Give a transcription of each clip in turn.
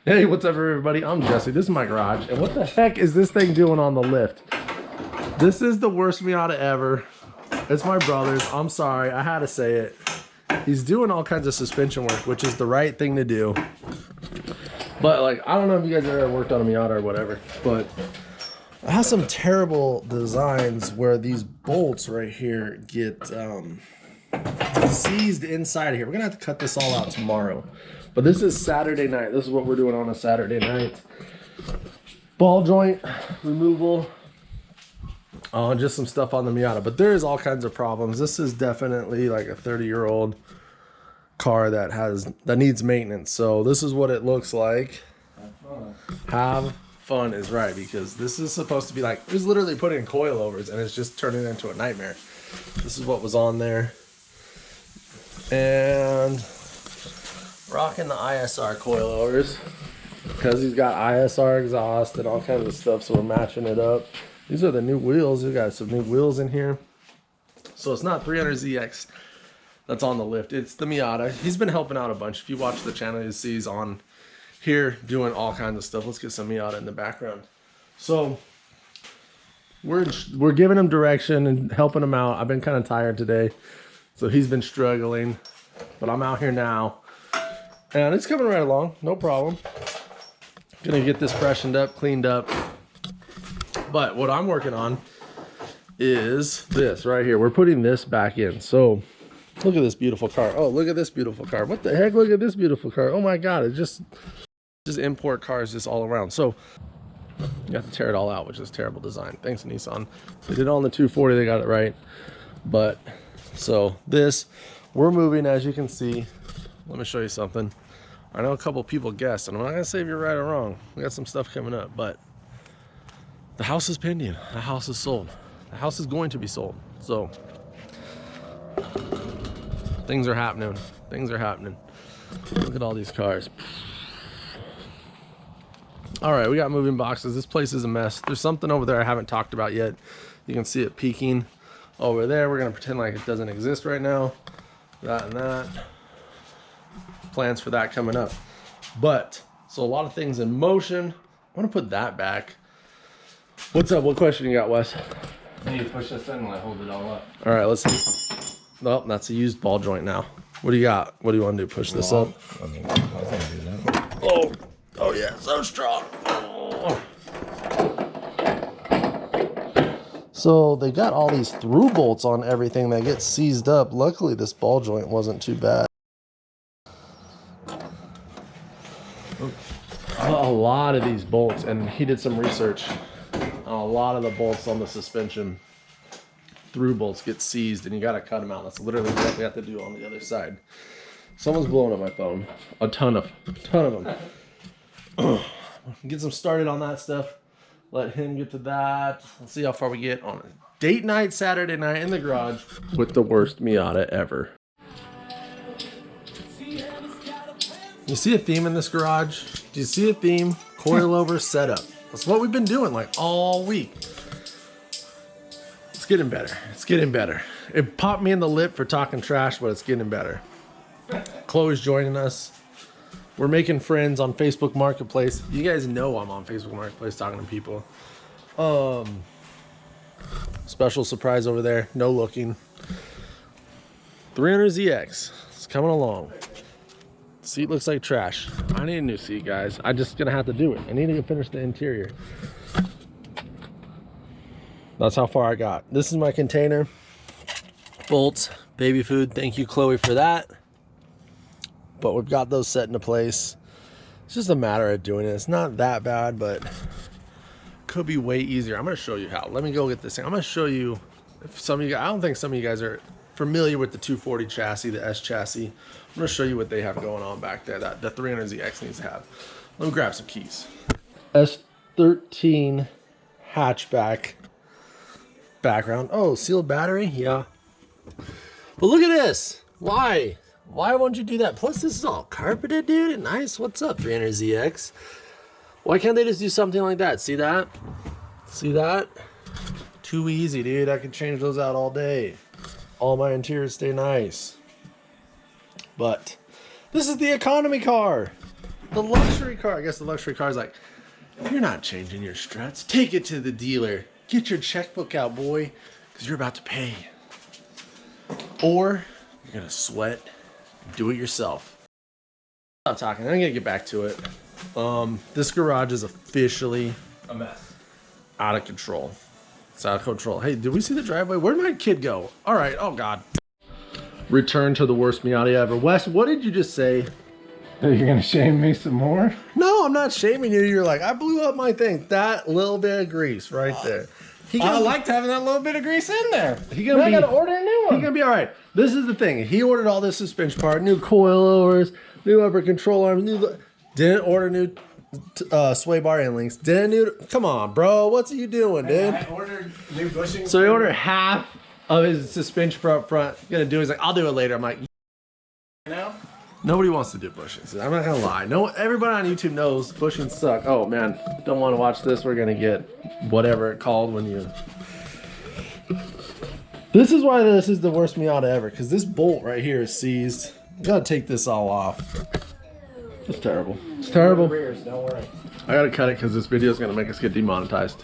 Hey, what's up everybody? I'm Jesse. This is my garage. And what the heck is this thing doing on the lift? This is the worst Miata ever. It's my brother's. I'm sorry. I had to say it. He's doing all kinds of suspension work, which is the right thing to do. But like, I don't know if you guys ever worked on a Miata or whatever, but it has some terrible designs where these bolts right here get seized inside of here. We're gonna have to cut this all out tomorrow. But this is Saturday night. This is what we're doing on a Saturday night. Ball joint removal. Just some stuff on the Miata. But there is all kinds of problems. This is definitely like a 30-year-old car that needs maintenance. So this is what it looks like. Have fun is right, because this is supposed to be like, it was literally put in coilovers and it's just turning into a nightmare. This is what was on there. And rocking the ISR Coilovers because he's got ISR exhaust and all kinds of stuff, so we're matching it up. These are the new wheels. We got some new wheels in here, so it's not 300ZX that's on the lift, it's the Miata. He's been helping out a bunch. If you watch the channel, you see he's on here doing all kinds of stuff. Let's get some Miata in the background. So we're giving him direction and helping him out. I've been kind of tired today, so he's been struggling, but I'm out here now. And it's coming right along, no problem. Gonna get this freshened up, cleaned up. But what I'm working on is this right here. We're putting this back in. So look at this beautiful car. Oh, look at this beautiful car. What the heck? Look at this beautiful car. Oh my God, it's just import cars just all around. So you have to tear it all out, which is terrible design. Thanks, Nissan. They did it on the 240, they got it right. But so this, we're moving, as you can see. Let me show you something. I know a couple people guessed, and I'm not gonna say if you're right or wrong. We got some stuff coming up, but the house is pending. The house is sold. The house is going to be sold. So things are happening. Things are happening. Look at all these cars. All right, we got moving boxes. This place is a mess. There's something over there I haven't talked about yet. You can see it peeking over there. We're gonna pretend like it doesn't exist right now. That and that. Plans for that coming up. But so a lot of things in motion. I want to put that back. What's up? What question you got, Wes? You need to push this in and I hold it all up. All right, let's see. Well, that's a used ball joint now. What do you got? What do you want to do? Push this up? I mean, I was gonna do that. Oh yeah, so strong. Oh. So they got all these through bolts on everything that gets seized up. Luckily, this ball joint wasn't too bad. A lot of these bolts, and he did some research. A lot of the bolts on the suspension through bolts get seized, and you got to cut them out. That's literally what we have to do on the other side. Someone's blowing up my phone. A ton of them. Get some started on that stuff. Let him get to that. Let's see how far we get on it. Date night Saturday night in the garage with the worst Miata ever. You see a theme in this garage? Do you see a theme? Coilover setup. That's what we've been doing like all week. It's getting better. It's getting better. It popped me in the lip for talking trash, but it's getting better. Chloe's joining us. We're making friends on Facebook Marketplace. You guys know I'm on Facebook Marketplace talking to people. Special surprise over there. No looking. 300ZX. It's coming along. Seat looks like trash. I need a new seat, guys. I'm just gonna have to do it. I need to finish the interior. That's how far I got. This is my container. Bolts, baby food. Thank you, Chloe, for that. But we've got those set into place. It's just a matter of doing it. It's not that bad, but could be way easier. I'm gonna show you how. Let me go get this thing. I'm gonna show you if some of you guys, I don't think some of you guys are familiar with the 240 chassis, the S chassis. I'm gonna show you what they have going on back there that the 300ZX needs to have. Let me grab some keys. S13 hatchback background. Oh, sealed battery, yeah. But look at this. Why won't you do that? Plus this is all carpeted, dude. Nice. What's up, 300ZX? Why can't they just do something like that? See that? See that? Too easy, dude. I can change those out all day. All my interiors stay nice. But this is the economy car. The luxury car, I guess the luxury car is like, you're not changing your struts. Take it to the dealer. Get your checkbook out, boy, because you're about to pay. Or you're gonna sweat, do it yourself. Stop talking, I'm gonna get back to it. This garage is officially A mess. out of control. It's out of control. Hey, did we see the driveway? Where'd my kid go? All right, oh God. Return to the worst Miata ever. Wes, what did you just say? Are you gonna shame me some more? No, I'm not shaming you. You're like, I blew up my thing. That little bit of grease right there. I liked having that little bit of grease in there. I gotta order a new one. He's gonna be all right. This is the thing. He ordered all this suspension part, new coilovers, new upper control arms, didn't order new sway bar end links. Come on, bro. What's you doing, dude? I ordered new bushings. So he ordered half of his suspension for up front. Gonna do. He's like, I'll do it later. I'm like, Now? nobody wants to do bushings. I'm not gonna lie. No, everybody on YouTube knows bushings suck. Oh man, don't want to watch this. We're gonna get whatever it called when you. This is why this is the worst Miata ever, because this bolt right here is seized. You gotta take this all off. It's terrible. It's terrible. Don't worry. I gotta cut it because this video is gonna make us get demonetized.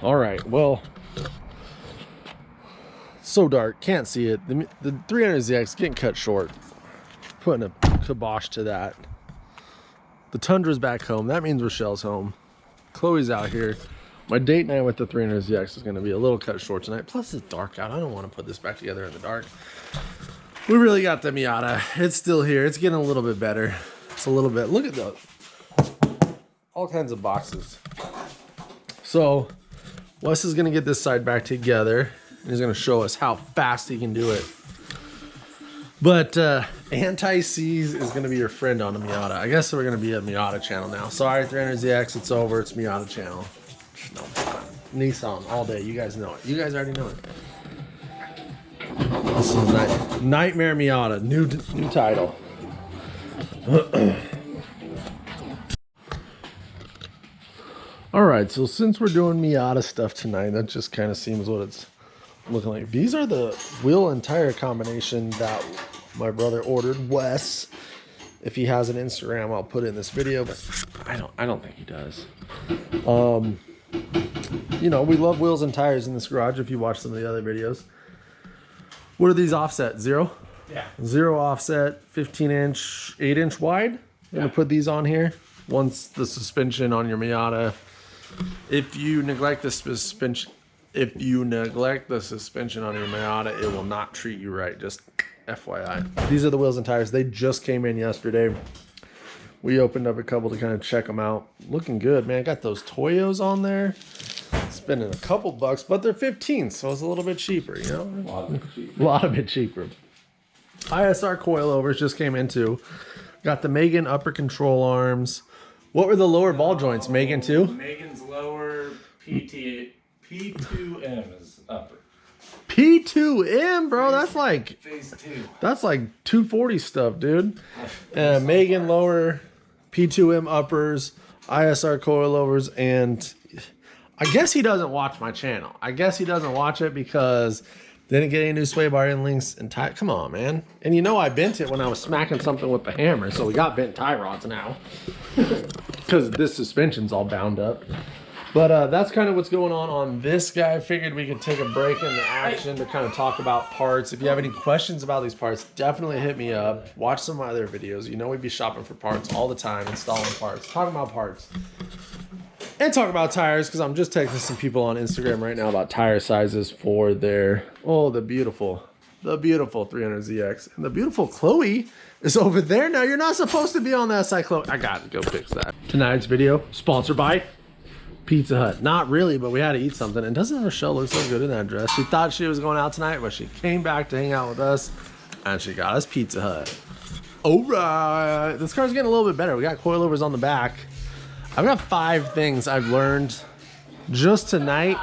All right, well, so dark, can't see it. The 300ZX getting cut short. Putting a kibosh to that. The Tundra's back home. That means Rochelle's home. Chloe's out here. My date night with the 300ZX is going to be a little cut short tonight. Plus it's dark out. I don't want to put this back together in the dark. We really got the Miata. It's still here. It's getting a little bit better. It's a little bit. Look at those. All kinds of boxes. So Wes is going to get this side back together. And he's going to show us how fast he can do it. But anti-seize is going to be your friend on the Miata. I guess we're going to be a Miata channel now. Sorry, 300ZX, it's over. It's Miata channel. No, Nissan all day. You guys know it. You guys already know it. This is Nightmare Miata. New title. All right, so since we're doing Miata stuff tonight, that just kind of seems what it's looking like. These are the wheel and tire combination that my brother ordered. Wes, if he has an Instagram, I'll put it in this video, but I don't think he does. You know, we love wheels and tires in this garage. If you watch some of the other videos, what are these offset? 0? Yeah. 0 offset, 15-inch, 8-inch wide. I'm gonna put these on here. Once the suspension on your Miata, if you neglect the suspension on your Miata, it will not treat you right. Just FYI. These are the wheels and tires. They just came in yesterday. We opened up a couple to kind of check them out. Looking good, man. Got those Toyos on there. Spending a couple bucks, but they're 15, so it's a little bit cheaper, you know? A lot of it cheaper. ISR Coilovers just came in too. Got the Megan upper control arms. What were the lower ball joints? Megan too? Megan's lower P2M is upper. P2M, bro. That's like Phase 2. That's like 240 stuff, dude. Megan lower, P2M uppers, ISR coilovers, and I guess he doesn't watch my channel. I guess he doesn't watch it because didn't get any new sway bar end links and tie. Come on, man. And you know I bent it when I was smacking something with the hammer, so we got bent tie rods now because this suspension's all bound up. But that's kind of what's going on this guy. I figured we could take a break in the action to kind of talk about parts. If you have any questions about these parts, definitely hit me up. Watch some of my other videos. You know we'd be shopping for parts all the time, installing parts, talking about parts. And talk about tires, because I'm just texting some people on Instagram right now about tire sizes for their, the beautiful 300ZX. And the beautiful Chloe is over there. Now, you're not supposed to be on that side, Chloe. I got to go fix that. Tonight's video, sponsored by Pizza Hut. Not really, but we had to eat something. And doesn't Rochelle look so good in that dress? She thought she was going out tonight, but she came back to hang out with us, and she got us Pizza Hut. All right. This car's getting a little bit better. We got coilovers on the back. I've got 5 things I've learned just tonight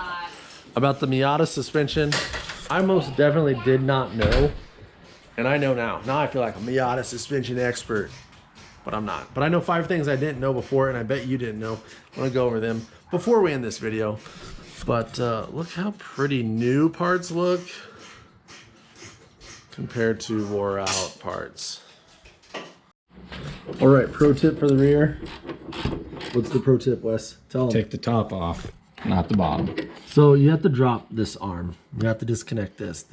about the Miata suspension. I most definitely did not know, and I know now. Now I feel like a Miata suspension expert, but I'm not. But I know 5 things I didn't know before, and I bet you didn't know. I want to go over them before we end this video. But look how pretty new parts look compared to wore out parts. All right, pro tip for the rear. What's the pro tip, Wes? Tell them. Take the top off, not the bottom. So you have to drop this arm. You have to disconnect this.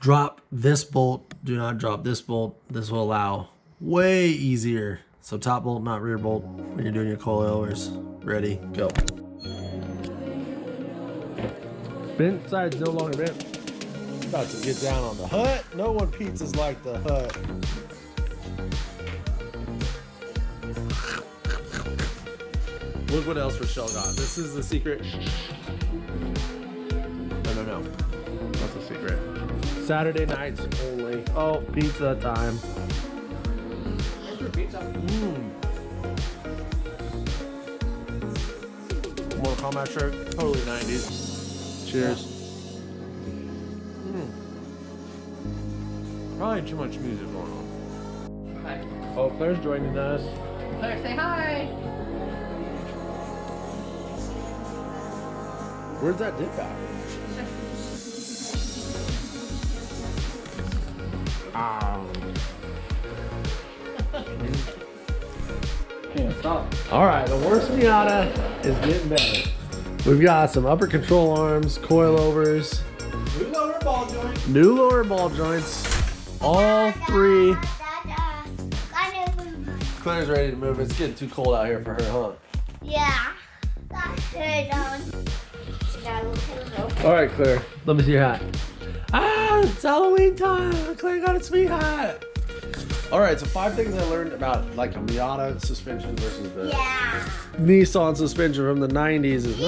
Drop this bolt. Do not drop this bolt. This will allow way easier. So top bolt, not rear bolt, when you're doing your coilovers. Ready, go. Bent side's no longer bent. About to get down on the hut. No one pizzas like the hut. Look what else Rochelle got. This is the secret. No. That's a secret. Saturday nights only. Oh, pizza time. Mortal Kombat shirt. Totally 90s. Cheers. Probably too much music going on. Hi. Oh, Claire's joining us. Claire, say hi. Where's that dip at? Can't stop. All right, the worst Miata is getting better. We've got some upper control arms, coilovers, New lower ball joint. new lower ball joints, all three. Claire's ready to move. It's getting too cold out here for her, huh? Yeah. All right, Claire. Let me see your hat. Ah, it's Halloween time. Claire got a sweet hat. All right, so 5 things I learned about like a Miata suspension versus the Nissan suspension from the 90s is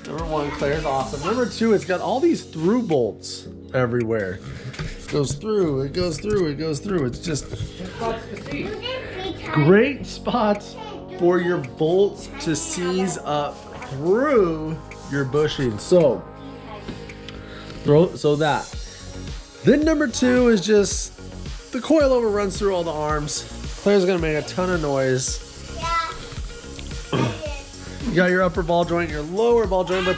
number 1, Claire's awesome. Number 2, it's got all these through bolts everywhere. It goes through, it goes through, it goes through. It's just great spots for your bolts to seize up through your bushing. So that. Then number 2 is just the coilover runs through all the arms. Claire's gonna make a ton of noise. You got your upper ball joint, your lower ball joint, but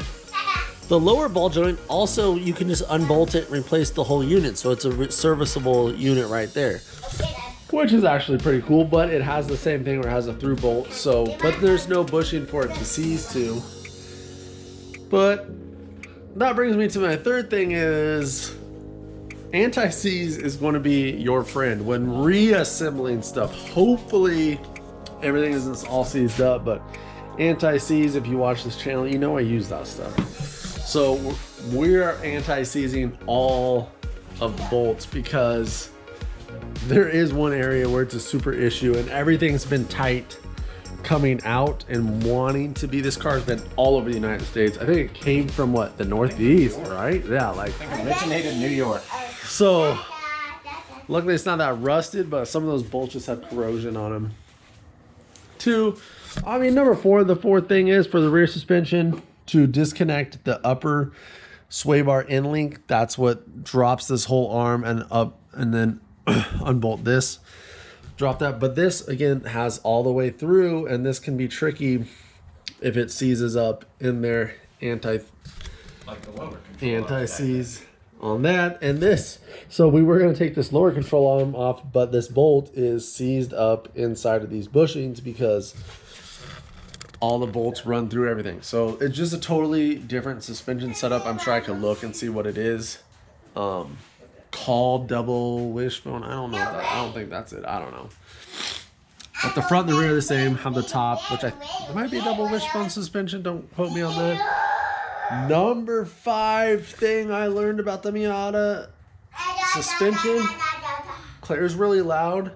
the lower ball joint also you can just unbolt it and replace the whole unit, so it's a serviceable unit right there, which is actually pretty cool. But it has the same thing where it has a through bolt. So, but there's no bushing for it to seize to. But that brings me to my 3rd thing is anti-seize is going to be your friend when reassembling stuff. Hopefully everything isn't all seized up, but anti-seize, if you watch this channel, you know I use that stuff. So we're anti-seizing all of the bolts because there is one area where it's a super issue and everything's been tight coming out and wanting to be. This car's been all over the United States. I think it came from what, the Northeast, right? Yeah, like It originated in New York. so. Luckily, it's not that rusted, but some of those bolts just have corrosion on them. 2, I mean, number 4, the 4th thing is for the rear suspension to disconnect the upper sway bar end link. That's what drops this whole arm and up, and then unbolt this. Drop that. But this again has all the way through, and this can be tricky if it seizes up in there. Like the lower control. Anti-seize on that and this. So we were going to take this lower control arm off, but this bolt is seized up inside of these bushings because all the bolts run through everything. So it's just a totally different suspension setup. I'm sure I could look and see what it is. Called double wishbone. I don't know. I don't think that's it. I don't know. But the front and the rear are the same. Have the top, which it might be a double wishbone suspension. Don't quote me on that. Number 5 thing I learned about the Miata suspension. Claire's really loud.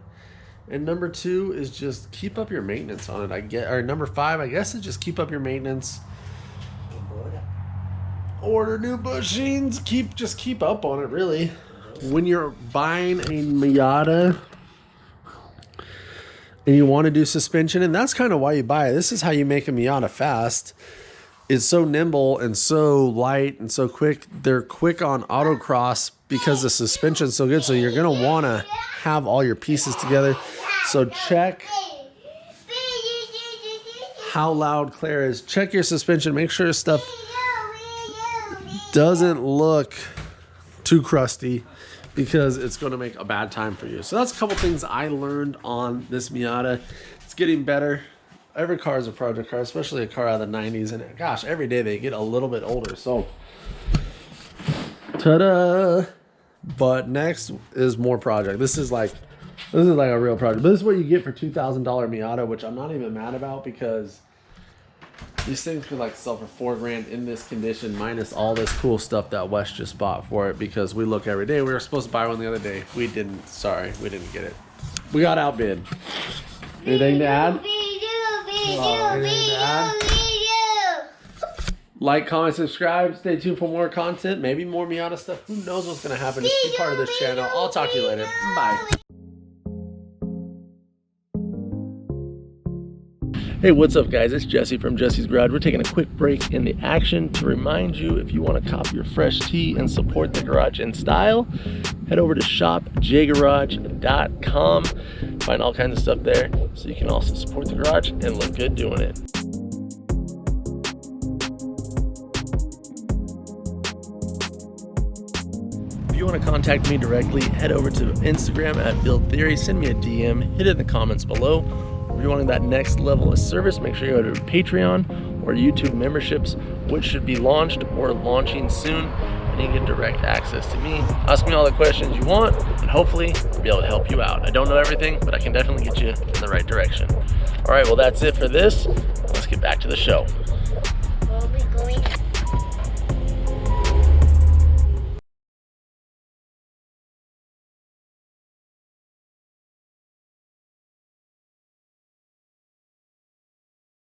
And number 2 is just keep up your maintenance on it. Or number 5, I guess, is just keep up your maintenance. Order new bushings. Just keep up on it, really. When you're buying a Miata and you want to do suspension, and that's kind of why you buy it. This is how you make a Miata fast. It's so nimble and so light and so quick. They're quick on autocross because the suspension's so good. So you're going to want to have all your pieces together. So check how loud Claire is. Check your suspension. Make sure stuff doesn't look too crusty. because it's going to make a bad time for you. So that's a couple things I learned on this Miata. It's getting better. Every car is a project car, especially a car out of the 90s. And gosh, every day they get a little bit older. So, ta-da! But next is more project. This is like a real project. But this is what you get for $2,000 Miata, which I'm not even mad about because these things could like sell for $4,000 in this condition, minus all this cool stuff that Wes just bought for it, because we look every day. We were supposed to buy one the other day. We didn't. Sorry, we didn't get it. We got outbid. Anything to add? Like, comment, subscribe. Stay tuned for more content. Maybe more Miata stuff. Who knows what's going to happen? Just be part of this channel. I'll talk to you later. Bye. Hey, what's up guys? It's Jesse from Jesse's Garage. We're taking a quick break in the action to remind you, if you want to cop your fresh tee and support the garage in style, head over to shopjgarage.com. Find all kinds of stuff there so you can also support the garage and look good doing it. If you want to contact me directly, head over to Instagram at Build Theory, send me a DM, hit it in the comments below. If you're wanting that next level of service, make sure you go to Patreon or YouTube memberships, which should be launched or launching soon, and you get direct access to me. Ask me all the questions you want, and hopefully I'll be able to help you out. I don't know everything, but I can definitely get you in the right direction. All right, well, that's it for this. Let's get back to the show.